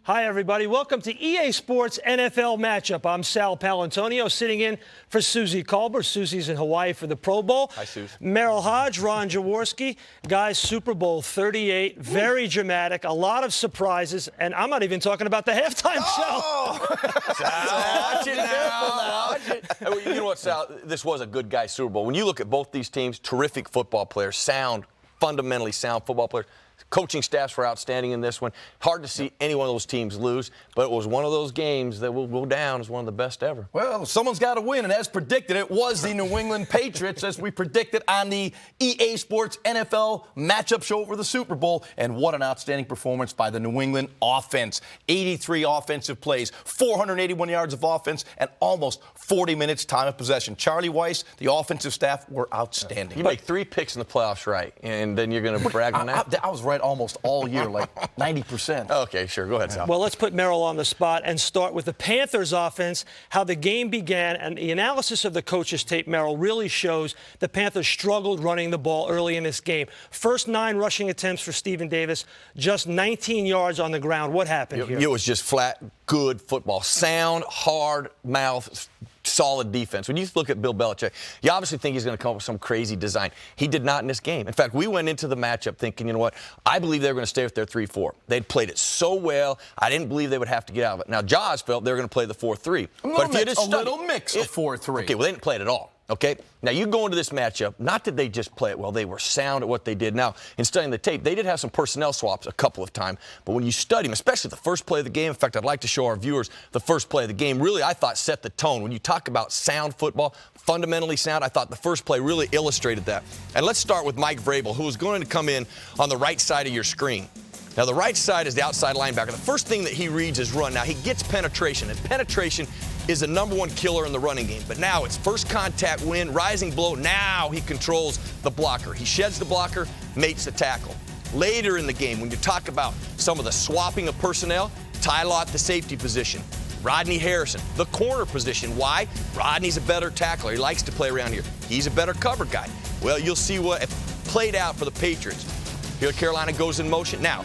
Hi, everybody. Welcome to EA Sports NFL Matchup. I'm Sal Paolantonio, sitting in for Susie Culber. Susie's in Hawaii for the Pro Bowl. Hi, Susie. Merrill Hodge, Ron Jaworski. Guys, Super Bowl 38, very dramatic, a lot of surprises, and I'm not even talking about the halftime show. Sal, watch it now. Watch it. You know what, Sal? This was a good guy Super Bowl. When you look at both these teams, terrific football players, fundamentally sound football players. Coaching staffs were outstanding in this one. Hard to see any one of those teams lose, but it was one of those games that will go down as one of the best ever. Well, someone's got to win, and as predicted, it was the New England Patriots, as we predicted on the EA Sports NFL matchup show for the Super Bowl. And what an outstanding performance by the New England offense. 83 offensive plays, 481 yards of offense, and almost 40 minutes time of possession. Charlie Weiss, the offensive staff, were outstanding. You make 3 picks in the playoffs right, and then you're going to brag on that? I was right almost all year, like 90%. Okay, sure. Go ahead, Sal. Well, let's put Merrill on the spot and start with the Panthers offense, how the game began, and the analysis of the coach's tape, Merrill, really shows the Panthers struggled running the ball early in this game. First 9 rushing attempts for Stephen Davis, just 19 yards on the ground. What happened here? It was just flat, good football. Sound, hard mouth, solid defense. When you look at Bill Belichick, you obviously think he's going to come up with some crazy design. He did not in this game. In fact, we went into the matchup thinking, you know what, I believe they were going to stay with their 3-4. They'd played it so well, I didn't believe they would have to get out of it. Now, Jaws felt they were going to play the 4-3. But a little mix of 4-3. Okay, well, they didn't play it at all. Okay? Now, you go into this matchup, not that they just play it well, they were sound at what they did. Now, in studying the tape, they did have some personnel swaps a couple of times, but when you study them, especially the first play of the game, in fact, I'd like to show our viewers the first play of the game, really, I thought, set the tone. When you talk about sound football, fundamentally sound, I thought the first play really illustrated that. And let's start with Mike Vrabel, who is going to come in on the right side of your screen. Now, the right side is the outside linebacker. The first thing that he reads is run. Now, he gets penetration, and penetration is the #1 killer in the running game. But now it's first contact win, rising blow. Now he controls the blocker. He sheds the blocker, makes the tackle. Later in the game, when you talk about some of the swapping of personnel, Ty Law at the safety position, Rodney Harrison, the corner position. Why? Rodney's a better tackler. He likes to play around here. He's a better cover guy. Well, you'll see what played out for the Patriots. Here, Carolina goes in motion. Now,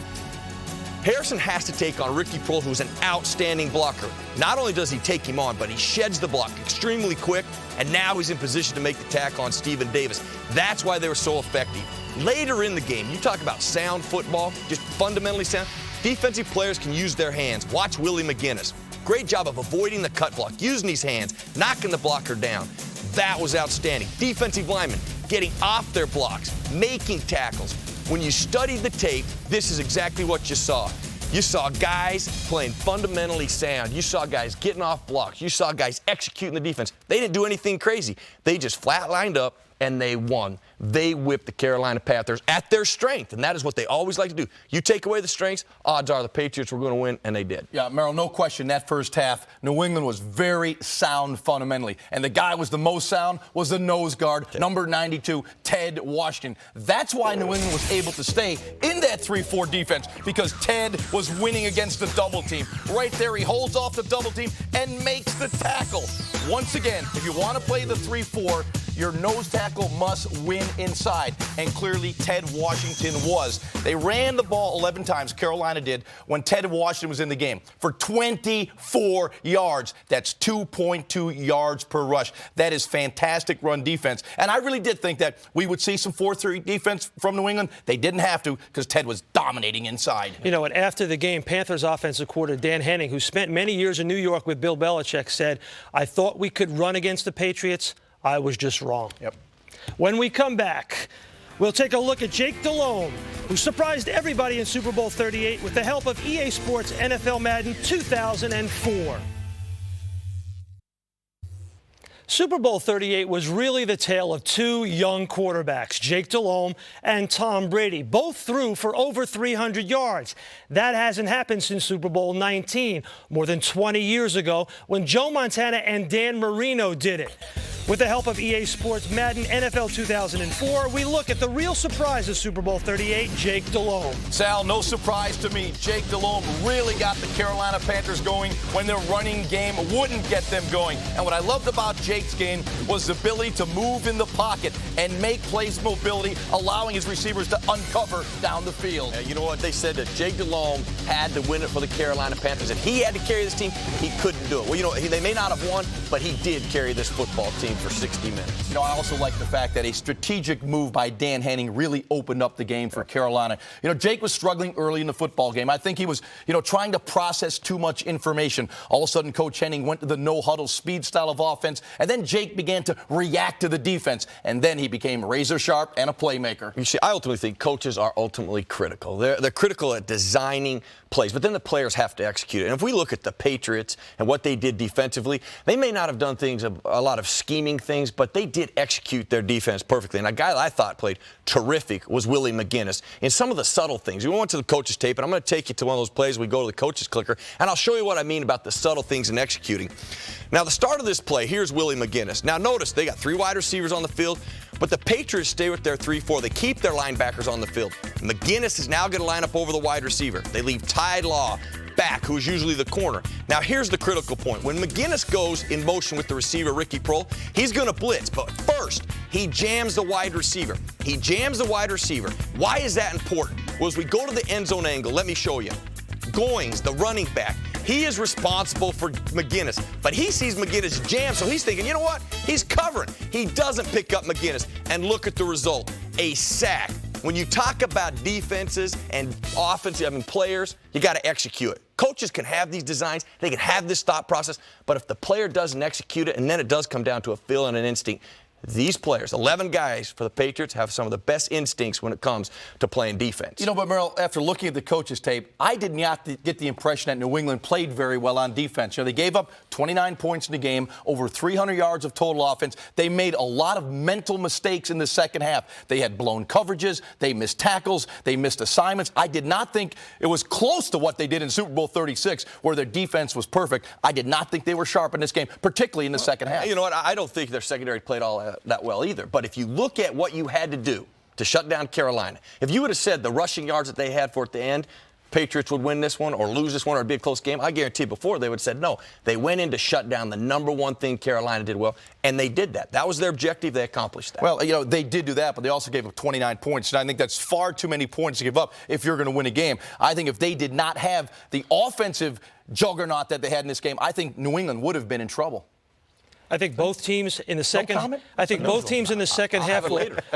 Harrison has to take on Ricky Prohl, who's an outstanding blocker. Not only does he take him on, but he sheds the block extremely quick, and now he's in position to make the tackle on Stephen Davis. That's why they were so effective. Later in the game, you talk about sound football, just fundamentally sound. Defensive players can use their hands. Watch Willie McGinnis. Great job of avoiding the cut block, using his hands, knocking the blocker down. That was outstanding. Defensive linemen getting off their blocks, making tackles. When you studied the tape, this is exactly what you saw. You saw guys playing fundamentally sound. You saw guys getting off blocks. You saw guys executing the defense. They didn't do anything crazy. They just flat lined up, and they won. They whipped the Carolina Panthers at their strength, and that is what they always like to do. You take away the strengths, odds are the Patriots were going to win, and they did. Yeah, Merrill, no question, that first half, New England was very sound fundamentally. And the guy was the most sound was the nose guard, number 92, Ted Washington. That's why New England was able to stay in that 3-4 defense, because Ted was winning against the double team. Right there, he holds off the double team and makes the tackle. Once again, if you want to play the 3-4, your nose tackle must win inside, and clearly Ted Washington was. They ran the ball 11 times, Carolina did, when Ted Washington was in the game, for 24 yards. That's 2.2 yards per rush. That is fantastic run defense. And I really did think that we would see some 4-3 defense from New England. They didn't have to, because Ted was dominating inside. You know, and after the game, Panthers offensive coordinator Dan Henning, who spent many years in New York with Bill Belichick, said, "I thought we could run against the Patriots. I was just wrong." Yep. When we come back, we'll take a look at Jake Delhomme, who surprised everybody in Super Bowl 38 with the help of EA Sports NFL Madden 2004. Super Bowl 38 was really the tale of 2 young quarterbacks, Jake Delhomme and Tom Brady. Both threw for over 300 yards. That hasn't happened since Super Bowl 19, more than 20 years ago, when Joe Montana and Dan Marino did it. With the help of EA Sports Madden NFL 2004, we look at the real surprise of Super Bowl 38, Jake Delhomme. Sal, no surprise to me. Jake Delhomme really got the Carolina Panthers going when their running game wouldn't get them going. And what I loved about Jake's game was the ability to move in the pocket and make plays mobility, allowing his receivers to uncover down the field. Yeah, you know what? They said that Jake Delhomme had to win it for the Carolina Panthers. If he had to carry this team, he couldn't do it. Well, you know, they may not have won, but he did carry this football team for 60 minutes. You know, I also like the fact that a strategic move by Dan Henning really opened up the game for Carolina. You know, Jake was struggling early in the football game. I think he was, trying to process too much information. All of a sudden, Coach Henning went to the no-huddle speed style of offense, and then Jake began to react to the defense, and then he became razor-sharp and a playmaker. You see, I ultimately think coaches are ultimately critical. They're critical at designing plays, but then the players have to execute it. And if we look at the Patriots and what they did defensively, they may not have done a lot of scheming things, but they did execute their defense perfectly. And a guy that I thought played terrific was Willie McGinnis. In some of the subtle things, we went to the coach's tape, and I'm going to take you to one of those plays. We go to the coach's clicker, and I'll show you what I mean about the subtle things in executing. Now, the start of this play, here's Willie McGinnis. Now, notice they got 3 wide receivers on the field, but the Patriots stay with their 3-4. They keep their linebackers on the field. McGinnis is now going to line up over the wide receiver. They leave Ty Law back, who's usually the corner. Now, here's the critical point. When McGinnis goes in motion with the receiver, Ricky Prohl, he's going to blitz. But first, he jams the wide receiver. He jams the wide receiver. Why is that important? Well, as we go to the end zone angle, let me show you. Goings, the running back, he is responsible for McGinnis, but he sees McGinnis jam, so he's thinking, you know what? He's covering. He doesn't pick up McGinnis, and look at the result, a sack. When you talk about defenses and offensive players, you got to execute it. Coaches can have these designs, they can have this thought process, but if the player doesn't execute it, and then it does come down to a feel and an instinct, these players, 11 guys for the Patriots, have some of the best instincts when it comes to playing defense. But Merrill, after looking at the coach's tape, I did not get the impression that New England played very well on defense. They gave up 29 points in the game, over 300 yards of total offense. They made a lot of mental mistakes in the second half. They had blown coverages, they missed tackles, they missed assignments. I did not think it was close to what they did in Super Bowl 36, where their defense was perfect. I did not think they were sharp in this game, particularly in the second half. You know what? I don't think their secondary played all that well either. But if you look at what you had to do to shut down Carolina, if you would have said the rushing yards that they had for at the end, Patriots would win this one or lose this one or it'd be a close game, I guarantee before they would have said no. They went in to shut down the number one thing Carolina did well, and they did that. That was their objective. They accomplished that. Well, they did do that, but they also gave up 29 points, and I think that's far too many points to give up if you're going to win a game. I think if they did not have the offensive juggernaut that they had in this game, I think New England would have been in trouble. I think both teams in the second. comment? I think both teams in the second half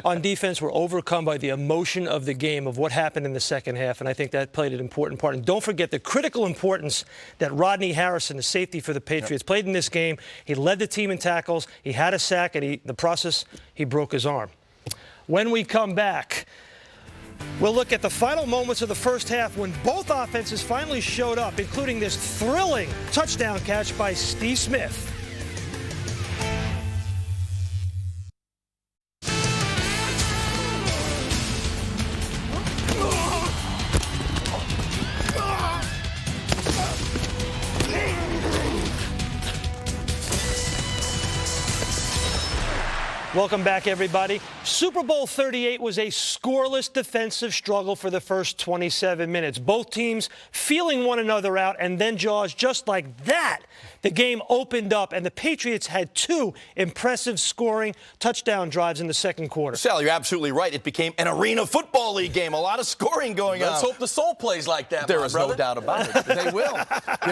on defense were overcome by the emotion of the game of what happened in the second half, and I think that played an important part. And don't forget the critical importance that Rodney Harrison, the safety for the Patriots, played in this game. He led the team in tackles. He had a sack, and in the process, he broke his arm. When we come back, we'll look at the final moments of the first half when both offenses finally showed up, including this thrilling touchdown catch by Steve Smith. Welcome back, everybody. Super Bowl 38 was a scoreless defensive struggle for the first 27 minutes. Both teams feeling one another out, and then, Jaws, just like that, the game opened up, and the Patriots had 2 impressive scoring touchdown drives in the second quarter. Sal, you're absolutely right. It became an Arena Football League game. A lot of scoring going on. Let's hope the Soul plays like that, There is brother. no doubt about it. They will.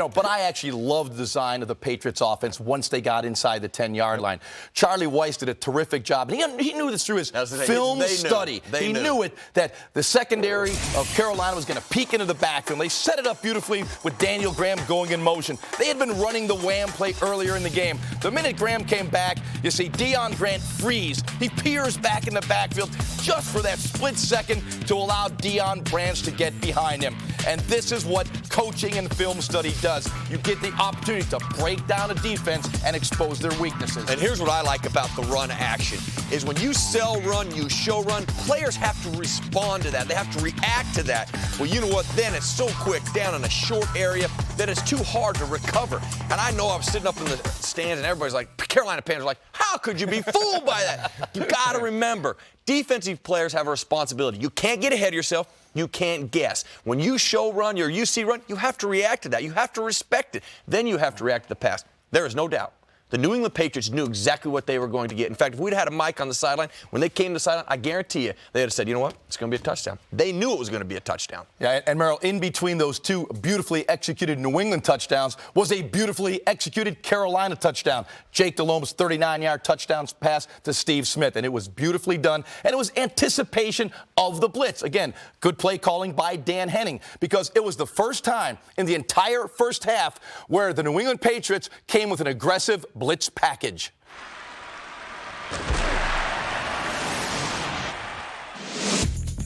But I actually loved the design of the Patriots offense once they got inside the 10-yard line. Charlie Weiss did a terrific job. And he knew this through his film study. He knew it, that the secondary of Carolina was going to peek into the backfield. They set it up beautifully with Daniel Graham going in motion. They had been running the wham play earlier in the game. The minute Graham came back, you see Deion Grant freeze. He peers back in the backfield just for that split second to allow Deion Branch to get behind him. And this is what coaching and film study does. You get the opportunity to break down a defense and expose their weaknesses. And here's what I like about the run action, is when you sell run, you show run, players have to respond to that. They have to react to that. Well, you know what? Then it's so quick down in a short area that it's too hard to recover. And I know I was sitting up in the stands and everybody's like, Carolina Panthers like, how could you be fooled by that? You got to remember, defensive players have a responsibility. You can't get ahead of yourself. You can't guess. When you show run or you see run, you have to react to that. You have to respect it. Then you have to react to the pass. There is no doubt. The New England Patriots knew exactly what they were going to get. In fact, if we'd had a mic on the sideline, when they came to the sideline, I guarantee you, they would have said, you know what, it's going to be a touchdown. They knew it was going to be a touchdown. Yeah, and Merrill, in between those two beautifully executed New England touchdowns was a beautifully executed Carolina touchdown. Jake Delhomme's 39-yard touchdown pass to Steve Smith, and it was beautifully done, and it was anticipation of the blitz. Again, good play calling by Dan Henning, because it was the first time in the entire first half where the New England Patriots came with an aggressive blitz package.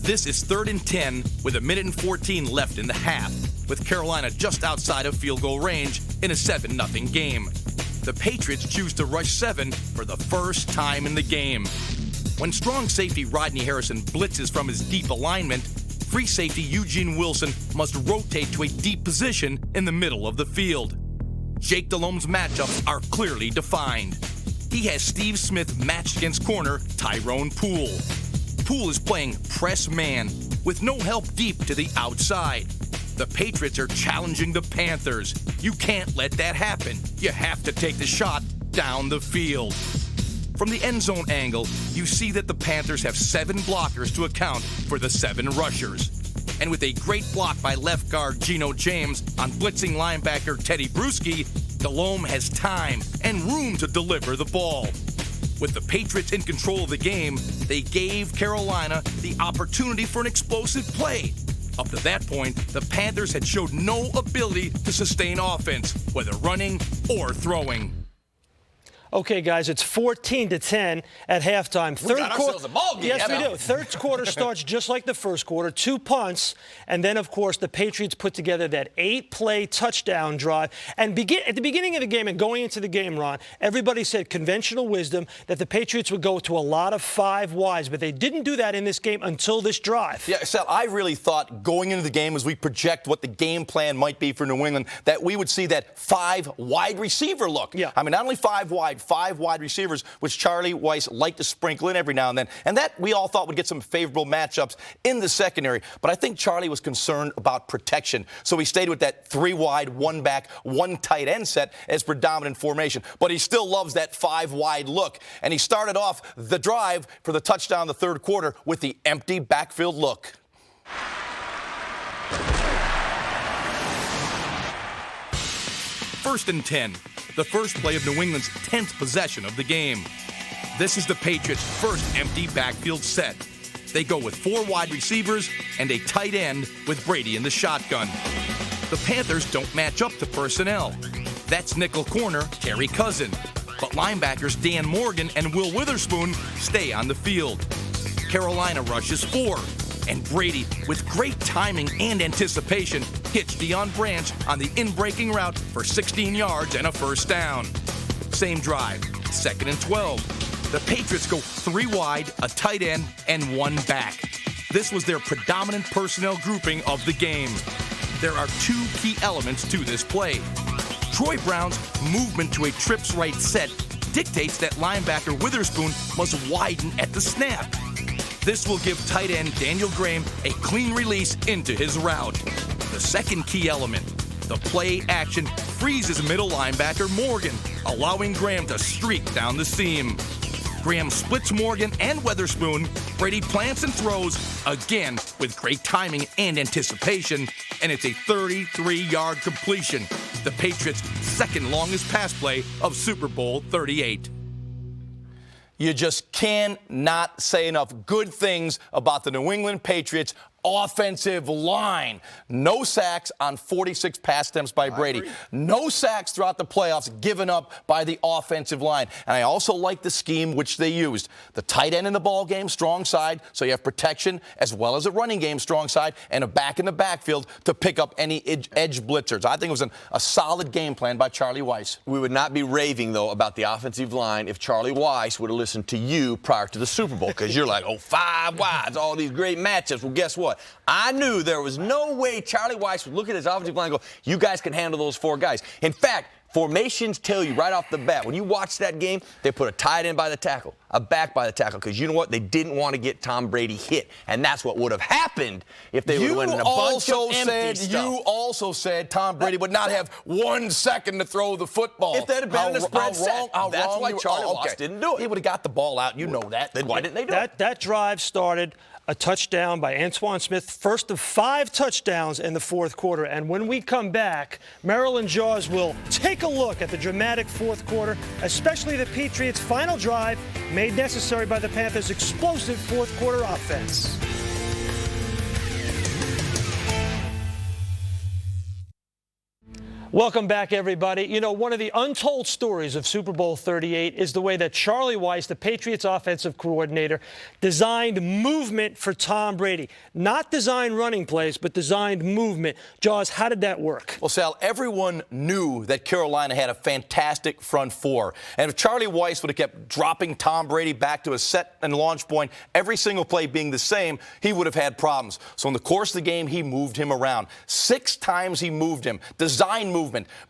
This is 3rd and 10 with 1:14 left in the half, with Carolina just outside of field goal range in a 7-0 game. The Patriots choose to rush 7 for the first time in the game. When strong safety Rodney Harrison blitzes from his deep alignment, free safety Eugene Wilson must rotate to a deep position in the middle of the field. Jake Delhomme's matchups are clearly defined. He has Steve Smith matched against corner Tyrone Poole. Poole is playing press man with no help deep to the outside. The Patriots are challenging the Panthers. You can't let that happen. You have to take the shot down the field. From the end zone angle, you see that the Panthers have 7 blockers to account for the 7 rushers. And with a great block by left guard Geno James on blitzing linebacker Teddy Bruschi, Delhomme has time and room to deliver the ball. With the Patriots in control of the game, they gave Carolina the opportunity for an explosive play. Up to that point, the Panthers had showed no ability to sustain offense, whether running or throwing. Okay, guys, it's 14-10 at halftime. We got ourselves a ball game. Yes, we do. Third quarter starts just like the first quarter, 2 punts, and then, of course, the Patriots put together that 8-play touchdown drive. And at the beginning of the game and going into the game, Ron, everybody said conventional wisdom that the Patriots would go to a lot of 5 wides, but they didn't do that in this game until this drive. Yeah, Sal, I really thought going into the game, as we project what the game plan might be for New England, that we would see that 5 wide receiver look. Yeah. I mean, not only 5 wide, 5 wide receivers, which Charlie Weiss liked to sprinkle in every now and then. And that we all thought would get some favorable matchups in the secondary. But I think Charlie was concerned about protection. So he stayed with that 3 wide, 1 back, 1 tight end set as predominant formation. But he still loves that 5 wide look. And he started off the drive for the touchdown in the third quarter with the empty backfield look. First and 10, the first play of New England's 10th possession of the game. This is the Patriots' first empty backfield set. They go with 4 wide receivers and a tight end with Brady in the shotgun. The Panthers don't match up to personnel. That's nickel corner Terry Cousin. But linebackers Dan Morgan and Will Witherspoon stay on the field. Carolina rushes 4. And Brady, with great timing and anticipation, hits Deion Branch on the in-breaking route for 16 yards and a first down. Same drive, 2nd and 12. The Patriots go 3 wide, a tight end, and 1 back. This was their predominant personnel grouping of the game. There are 2 key elements to this play. Troy Brown's movement to a trips right set dictates that linebacker Witherspoon must widen at the snap. This will give tight end Daniel Graham a clean release into his route. The second key element, the play action freezes middle linebacker Morgan, allowing Graham to streak down the seam. Graham splits Morgan and Witherspoon. Brady plants and throws, again with great timing and anticipation, and it's a 33-yard completion, the Patriots' second longest pass play of Super Bowl 38. You just cannot say enough good things about the New England Patriots offensive line. No sacks on 46 pass attempts by Brady. No sacks throughout the playoffs given up by the offensive line. And I also like the scheme which they used. The tight end in the ball game, strong side, so you have protection, as well as a running game, strong side, and a back in the backfield to pick up any edge blitzers. I think it was a solid game plan by Charlie Weis. We would not be raving, though, about the offensive line if Charlie Weis would have listened to you prior to the Super Bowl, because you're like, oh, 5 wides, all these great matchups. Well, guess what? I knew there was no way Charlie Weis would look at his offensive line and go, you guys can handle those 4 guys. In fact, formations tell you right off the bat, when you watch that game, they put a tight end by the tackle, a back by the tackle, because you know what? They didn't want to get Tom Brady hit, and that's what would have happened if they would have went in a bunch of empty stuff. You also said Tom Brady would not have 1 second to throw the football. If that had been in the spread set, that's why Charlie Weis didn't do it. He would have got the ball out. You know that. Then why didn't they do it? That drive started a touchdown by Antoine Smith, first of 5 touchdowns in the fourth quarter. And when we come back, Merrill and Jaws will take a look at the dramatic fourth quarter, especially the Patriots' final drive made necessary by the Panthers' explosive fourth quarter offense. Welcome back, everybody. You know, one of the untold stories of Super Bowl 38 is the way that Charlie Weis, the Patriots offensive coordinator, designed movement for Tom Brady. Not designed running plays, but designed movement. Jaws, how did that work? Well, Sal, everyone knew that Carolina had a fantastic front 4. And if Charlie Weis would have kept dropping Tom Brady back to a set and launch point, every single play being the same, he would have had problems. So in the course of the game, he moved him around. 6 times he moved him. Designed movement.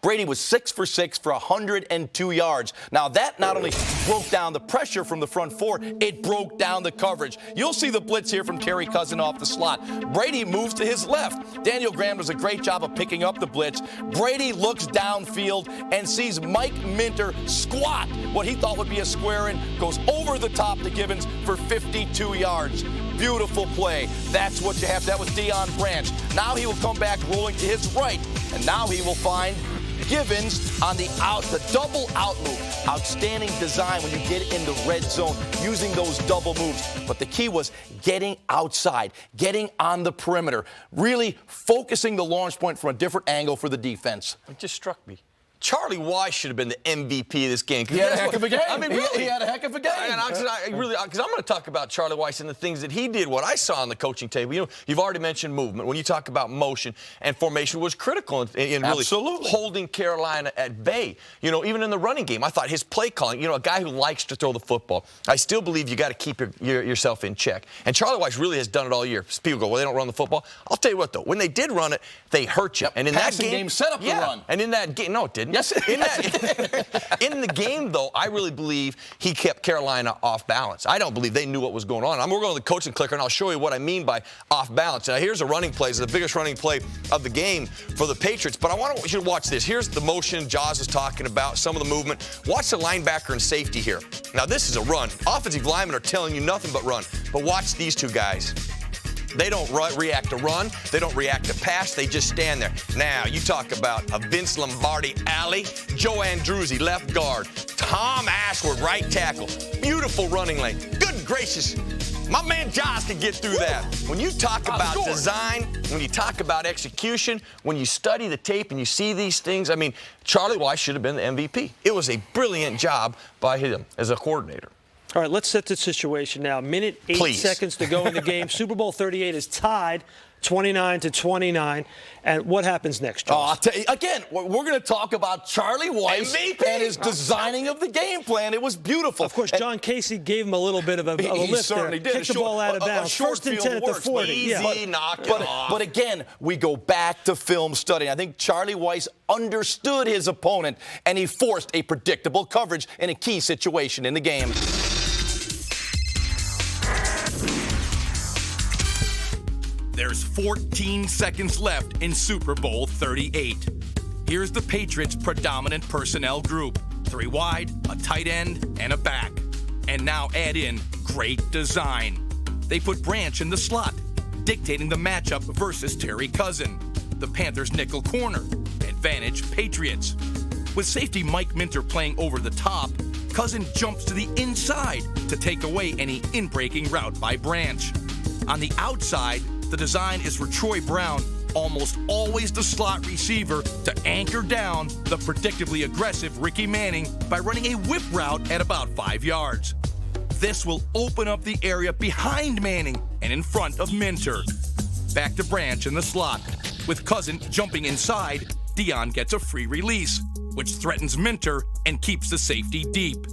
Brady was 6 for 6 for 102 yards. Now, that not only broke down the pressure from the front 4, it broke down the coverage. You'll see the blitz here from Terry Cousin off the slot. Brady moves to his left. Daniel Graham does a great job of picking up the blitz. Brady looks downfield and sees Mike Minter squat what he thought would be a square in, goes over the top to Givens for 52 yards. Beautiful play. That's what you have. That was Deion Branch. Now he will come back rolling to his right, and now he will find Givens on the double out move. Outstanding design when you get in the red zone, using those double moves. But the key was getting outside, getting on the perimeter, really focusing the launch point from a different angle for the defense. It just struck me. Charlie Weis should have been the MVP of this game. He had a heck of a game. I mean, really. He had a heck of a game. Because I'm going to talk about Charlie Weis and the things that he did, what I saw on the coaching table. You know, you've already mentioned movement. When you talk about motion, and formation was critical in really holding Carolina at bay. You know, even in the running game, I thought his play calling, you know, a guy who likes to throw the football, I still believe you got to keep yourself in check. And Charlie Weis really has done it all year. People go, well, they don't run the football. I'll tell you what, though. When they did run it, they hurt you. Yep. And in Passing that game set up the run. And in that game, no, it didn't. Yes, in the game, though, I really believe he kept Carolina off balance. I don't believe they knew what was going on. We're going to the coaching clicker, and I'll show you what I mean by off balance. Now, here's a running play. It's the biggest running play of the game for the Patriots. But I want you to watch this. Here's the motion Jaws is talking about, some of the movement. Watch the linebacker and safety here. Now, this is a run. Offensive linemen are telling you nothing but run. But watch these 2 guys. They don't react to run. They don't react to pass. They just stand there. Now, you talk about a Vince Lombardi alley, Joe Andruzzi, left guard, Tom Ashworth, right tackle. Beautiful running lane. Good gracious. My man Jaws can get through that. When you talk about design, when you talk about execution, when you study the tape and you see these things, I mean, Charlie Weis should have been the MVP. It was a brilliant job by him as a coordinator. All right, let's set the situation now. Minute 8 seconds to go in the game. Super Bowl 38 is tied 29-29. And what happens next, Josh? I'll tell you, again, we're going to talk about Charlie Weis and his designing of the game plan. It was beautiful. Of course, John Casey gave him a little bit of a lift certainly there. Kicked the ball out of bounds. First and 10 at the 40. Easy, knock it off. But again, we go back to film study. I think Charlie Weis understood his opponent, and he forced a predictable coverage in a key situation in the game. There's 14 seconds left in Super Bowl 38. Here's the Patriots' predominant personnel group. 3 wide, a tight end, and a back. And now add in great design. They put Branch in the slot, dictating the matchup versus Terry Cousin. The Panthers' nickel corner. Advantage Patriots. With safety Mike Minter playing over the top, Cousin jumps to the inside to take away any in-breaking route by Branch. On the outside, The design is for Troy Brown, almost always the slot receiver, to anchor down the predictably aggressive Ricky Manning by running a whip route at about 5 yards. This will open up the area behind Manning and in front of Minter. Back to Branch in the slot. With Cousin jumping inside, Dion gets a free release, which threatens Minter and keeps the safety deep.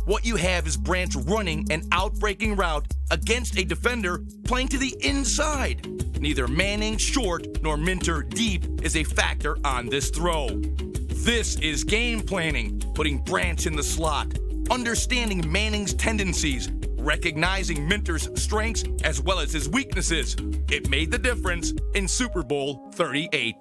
What you have is Branch running an out-breaking route against a defender playing to the inside. Neither Manning short nor Minter deep is a factor on this throw. This is game planning, putting Branch in the slot, understanding Manning's tendencies, recognizing Minter's strengths as well as his weaknesses. It made the difference in Super Bowl 38.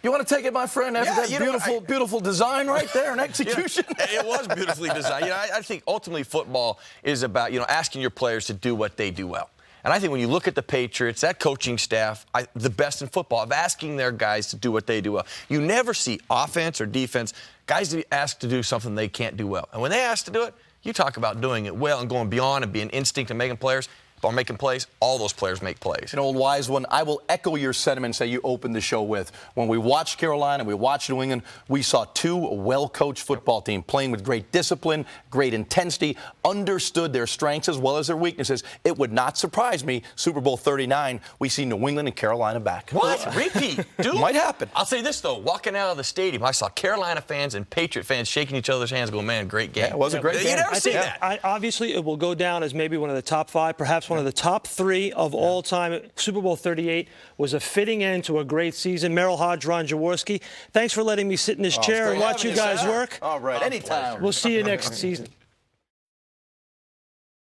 You want to take it, my friend, after that beautiful design right there and execution? It was beautifully designed. I think ultimately football is about, asking your players to do what they do well. And I think when you look at the Patriots, that coaching staff, the best in football, of asking their guys to do what they do well. You never see offense or defense, guys to be asked to do something they can't do well. And when they ask to do it, you talk about doing it well and going beyond and being instinct and making plays. All those players make plays. An old wise one. I will echo your sentiments that you opened the show with. When we watched Carolina, we watched New England, we saw two well-coached football teams playing with great discipline, great intensity, understood their strengths as well as their weaknesses. It would not surprise me, Super Bowl 39, we see New England and Carolina back. What? Repeat? Dude. Might happen. I'll say this, though. Walking out of the stadium, I saw Carolina fans and Patriot fans shaking each other's hands going, man, great game. Yeah, it was a great game. You never see that. Obviously, it will go down as maybe one of the top 5, perhaps one of the top 3 of all time. Super Bowl 38 was a fitting end to a great season. Merrill Hodge, Ron Jaworski, thanks for letting me sit in this chair and watch you guys work. All right, anytime. We'll see you next season.